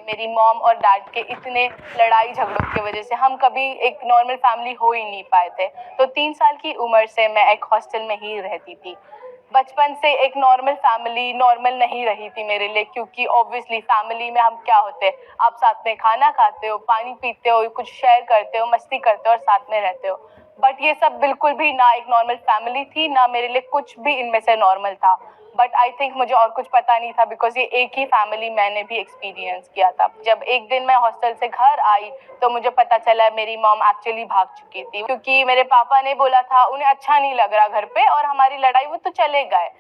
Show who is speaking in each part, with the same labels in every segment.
Speaker 1: मेरी मॉम और डैड के इतने लड़ाई झगड़ों की वजह से हम कभी एक नॉर्मल फैमिली हो ही नहीं पाए थे। तो 3 साल की उम्र से मैं एक हॉस्टल में ही रहती थी। बचपन से एक नॉर्मल फैमिली नॉर्मल नहीं रही थी मेरे लिए, क्योंकि ऑब्वियसली फैमिली में हम क्या होते हैं, आप साथ में खाना खाते हो, पानी पीते हो, कुछ शेयर करते हो, मस्ती करते हो और साथ में रहते हो। बट ये सब बिल्कुल भी ना एक नॉर्मल फैमिली थी, ना मेरे लिए कुछ भी इनमें से नॉर्मल था। बट आई थिंक मुझे और कुछ पता नहीं था, बिकॉज ये एक ही फैमिली मैंने भी एक्सपीरियंस किया था। जब एक दिन मैं हॉस्टल से घर आई तो मुझे पता चला मेरी मॉम एक्चुअली भाग चुकी थी, क्योंकि मेरे पापा ने बोला था उन्हें अच्छा नहीं लग रहा घर पे और हमारी लड़ाई वो तो चले गए।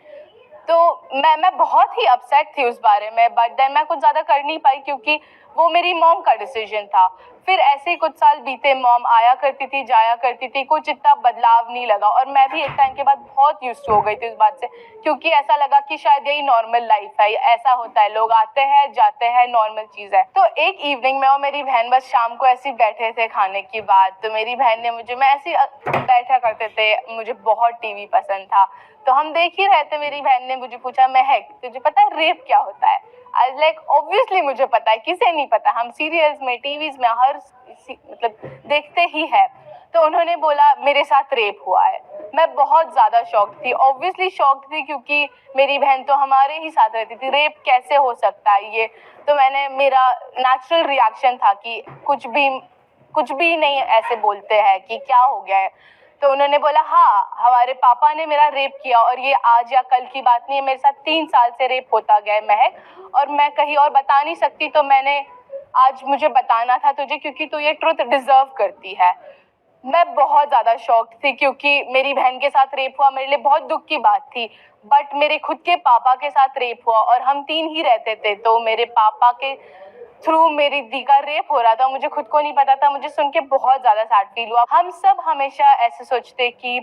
Speaker 1: तो मैं बहुत ही अपसेट थी उस बारे में, बट देन मैं कुछ ज़्यादा कर नहीं पाई क्योंकि वो मेरी मॉम का डिसीजन था। फिर ऐसे ही कुछ साल बीते, मॉम आया करती थी, जाया करती थी, कुछ इतना बदलाव नहीं लगा और मैं भी एक टाइम के बाद बहुत यूज्ड हो गई थी उस बात से, क्योंकि ऐसा लगा कि शायद यही नॉर्मल लाइफ है, ऐसा होता है, लोग आते हैं जाते हैं, नॉर्मल चीज़ है। तो एक इवनिंग मैं और मेरी बहन बस शाम को ऐसे ही बैठे थे खाने की बात, तो मेरी बहन ने मुझे, मैं ऐसे बैठा करते थे, मुझे बहुत टीवी पसंद था, तो हम देख ही रहे थे, मेरी बहन ने मुझे पूछा, महक तुझे पता है रेप क्या होता है? आई वाज लाइक ऑब्वियसली मुझे पता है, किसे नहीं पता, हम सीरियल्स में, टीवीज में हर मतलब देखते ही है। तो उन्होंने बोला मेरे साथ रेप हुआ है। मैं बहुत ज़्यादा शॉक थी, ऑब्वियसली शॉक थी, क्योंकि मेरी बहन तो हमारे ही साथ रहती थी, रेप कैसे हो सकता है ये? तो मेरा नेचुरल रिएक्शन था कि कुछ भी नहीं ऐसे बोलते हैं कि क्या हो गया है। तो उन्होंने बोला हाँ, हमारे पापा ने मेरा रेप किया और ये आज या कल की बात नहीं है, मेरे साथ 3 साल से रेप होता गया है महक, और मैं कहीं और बता नहीं सकती, तो मैंने आज मुझे बताना था तुझे, क्योंकि तू ये ट्रुथ डिजर्व करती है। मैं बहुत ज़्यादा शॉक्ड थी, क्योंकि मेरी बहन के साथ रेप हुआ मेरे लिए बहुत दुख की बात थी, बट मेरे खुद के पापा के साथ रेप हुआ और हम 3 ही रहते थे, तो मेरे पापा के थ्रू मेरी दी का रेप हो रहा था, मुझे खुद को नहीं पता था। मुझे सुन के बहुत ज़्यादा सैड फील हुआ। हम सब हमेशा ऐसे सोचते कि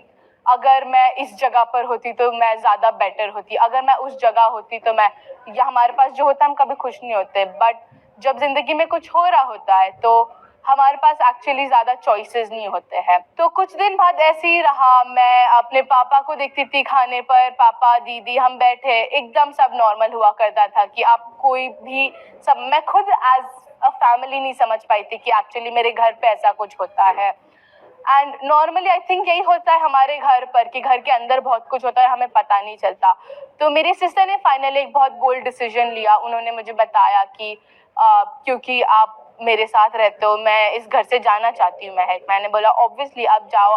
Speaker 1: अगर मैं इस जगह पर होती तो मैं ज़्यादा बेटर होती, अगर मैं उस जगह होती तो मैं, या हमारे पास जो होता है हम कभी खुश नहीं होते, बट जब ज़िंदगी में कुछ हो रहा होता है तो हमारे पास एक्चुअली ज़्यादा चॉइसेस नहीं होते हैं। तो कुछ दिन बाद ऐसे ही रहा, मैं अपने पापा को देखती थी खाने पर, पापा दीदी हम बैठे, एकदम सब नॉर्मल हुआ करता था कि आप कोई भी, सब, मैं खुद एज अ फैमिली नहीं समझ पाई थी कि एक्चुअली मेरे घर पे ऐसा कुछ होता है। एंड नॉर्मली आई थिंक यही होता है हमारे घर पर कि घर के अंदर बहुत कुछ होता है, हमें पता नहीं चलता। तो मेरी सिस्टर ने फाइनली एक बहुत बोल्ड डिसीजन लिया। उन्होंने मुझे बताया कि क्योंकि आप मेरे साथ रहते हो, मैं इस घर से जाना चाहती हूँ महक। मैंने बोला ऑब्वियसली आप जाओ,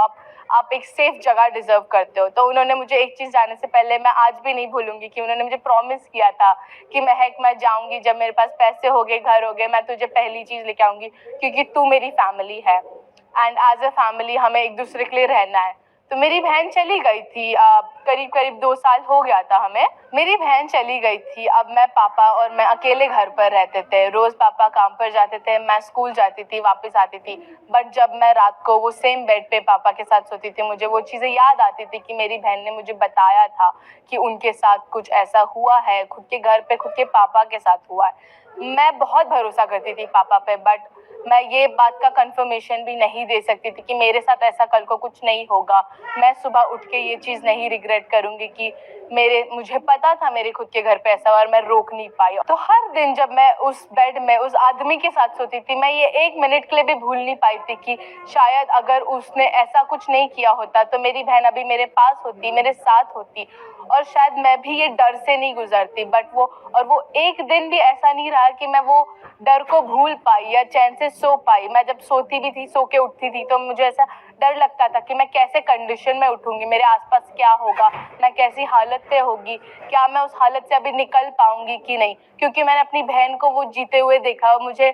Speaker 1: आप एक सेफ जगह डिजर्व करते हो। तो उन्होंने मुझे एक चीज़ जाने से पहले, मैं आज भी नहीं भूलूंगी कि उन्होंने मुझे प्रॉमिस किया था कि महक मैं जाऊंगी, जब मेरे पास पैसे हो गए, घर हो गए, मैं तुझे पहली चीज़ लेके आऊंगी, क्योंकि तू मेरी फैमिली है एंड एज अ फैमिली हमें एक दूसरे के लिए रहना है। तो मेरी बहन चली गई थी, करीब करीब 2 साल हो गया था हमें। मेरी बहन चली गई थी, अब मैं, पापा और मैं अकेले घर पर रहते थे। रोज पापा काम पर जाते थे, मैं स्कूल जाती थी, वापस आती थी। बट जब मैं रात को वो सेम बेड पे पापा के साथ सोती थी, मुझे वो चीज़ें याद आती थी कि मेरी बहन ने मुझे बताया था कि उनके साथ कुछ ऐसा हुआ है, खुद के घर पे खुद के पापा के साथ हुआ है। मैं बहुत भरोसा करती थी पापा पे, बट मैं ये बात का कंफर्मेशन भी नहीं दे सकती थी कि मेरे साथ ऐसा कल को कुछ नहीं होगा। मैं सुबह उठ के ये चीज़ नहीं रिग्रेट करूँगी कि मुझे पता था मेरे खुद के घर पे ऐसा, और मैं रोक नहीं पाई। तो हर दिन जब मैं उस बेड में उस आदमी के साथ सोती थी, मैं ये 1 मिनट के लिए भी भूल नहीं पाई थी कि शायद अगर उसने ऐसा कुछ नहीं किया होता तो मेरी बहन अभी मेरे पास होती, मेरे साथ होती, और शायद मैं भी ये डर से नहीं गुजरती। बट वो एक दिन भी ऐसा नहीं रहा कि मैं वो डर को भूल पाई या चैन से सो पाई। मैं जब सोती भी थी, सो के उठती थी, तो मुझे ऐसा डर लगता था कि मैं कैसे कंडीशन में उठूंगी, मेरे आसपास क्या होगा, मैं कैसी हालत से होगी, क्या मैं उस हालत से अभी निकल पाऊंगी कि नहीं, क्योंकि मैंने अपनी बहन को वो जीते हुए देखा और मुझे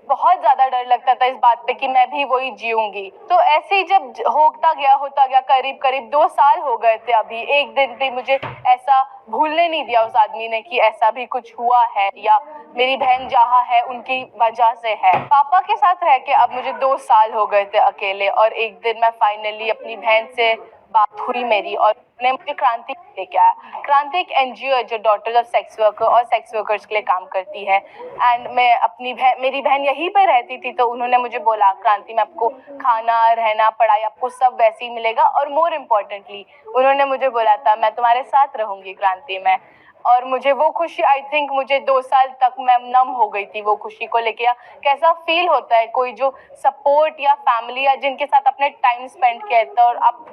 Speaker 1: बहुत ज़्यादा डर लगता था इस बात पे कि मैं भी वही जीऊंगी। तो ऐसे ही जब होता गया, करीब करीब 2 साल हो गए थे अभी, एक दिन भी मुझे ऐसा भूलने नहीं दिया उस आदमी ने कि ऐसा भी कुछ हुआ है या मेरी बहन जहाँ है उनकी वजह से है। पापा के साथ रह के अब मुझे 2 साल हो गए थे अकेले, और एक दिन मैं फाइनली अपनी बहन से बात हुई मेरी, और उन्होंने मुझे क्रांति लेके आया। क्रांति एक एनजीओ है जो डॉटर्स ऑफ सेक्स वर्कर और सेक्स वर्कर्स के लिए काम करती है। एंड मेरी बहन यहीं पे रहती थी, तो उन्होंने मुझे बोला क्रांति में आपको खाना, रहना, पढ़ाई आपको सब वैसे ही मिलेगा, और मोर इम्पोर्टेंटली उन्होंने मुझे बोला था मैं तुम्हारे साथ रहूंगी क्रांति में। और मुझे वो खुशी, आई थिंक मुझे 2 साल तक मैं नम हो गई थी वो खुशी को लेके। कैसा फील होता है कोई जो सपोर्ट या फैमिली या जिनके साथ अपने टाइम स्पेंड किया है, और आप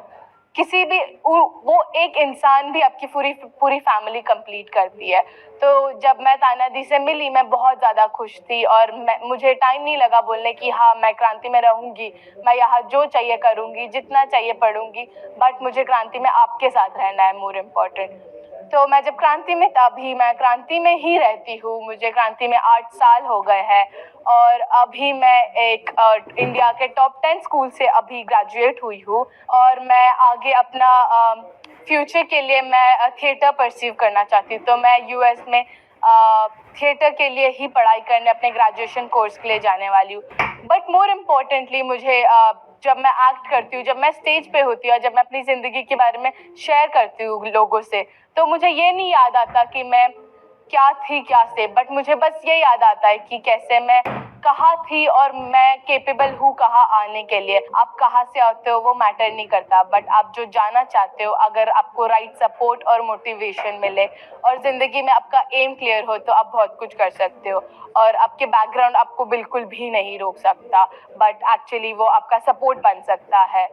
Speaker 1: किसी भी वो एक इंसान भी आपकी पूरी फैमिली कंप्लीट करती है। तो जब मैं तान्या दी से मिली मैं बहुत ज़्यादा खुश थी, और मुझे टाइम नहीं लगा बोलने की हाँ मैं क्रांति में रहूँगी, मैं यहाँ जो चाहिए करूँगी, जितना चाहिए पढ़ूँगी, बट मुझे क्रांति में आपके साथ रहना है मोर इम्पॉर्टेंट। तो मैं जब क्रांति में, तभी मैं क्रांति में ही रहती हूँ। मुझे क्रांति में 8 साल हो गए हैं, और अभी मैं एक इंडिया के टॉप 10 स्कूल से अभी ग्रेजुएट हुई हूँ, और मैं आगे अपना फ्यूचर के लिए मैं थिएटर परस्यू करना चाहती हूँ। तो मैं यूएस में थिएटर के लिए ही पढ़ाई करने अपने ग्रेजुएशन कोर्स के लिए जाने वाली हूँ। बट मोर इम्पोर्टेंटली मुझे जब मैं एक्ट करती हूँ, जब मैं स्टेज पे होती हूँ, जब मैं अपनी ज़िंदगी के बारे में शेयर करती हूँ लोगों से, तो मुझे ये नहीं याद आता कि मैं क्या थी क्या से, बट मुझे बस ये याद आता है कि कैसे मैं कहाँ थी और मैं केपेबल हूँ कहाँ आने के लिए। आप कहाँ से आते हो वो मैटर नहीं करता, बट आप जो जाना चाहते हो, अगर आपको राइट सपोर्ट और मोटिवेशन मिले और ज़िंदगी में आपका एम क्लियर हो, तो आप बहुत कुछ कर सकते हो। और आपके बैकग्राउंड आपको बिल्कुल भी नहीं रोक सकता, बट एक्चुअली वो आपका सपोर्ट बन सकता है।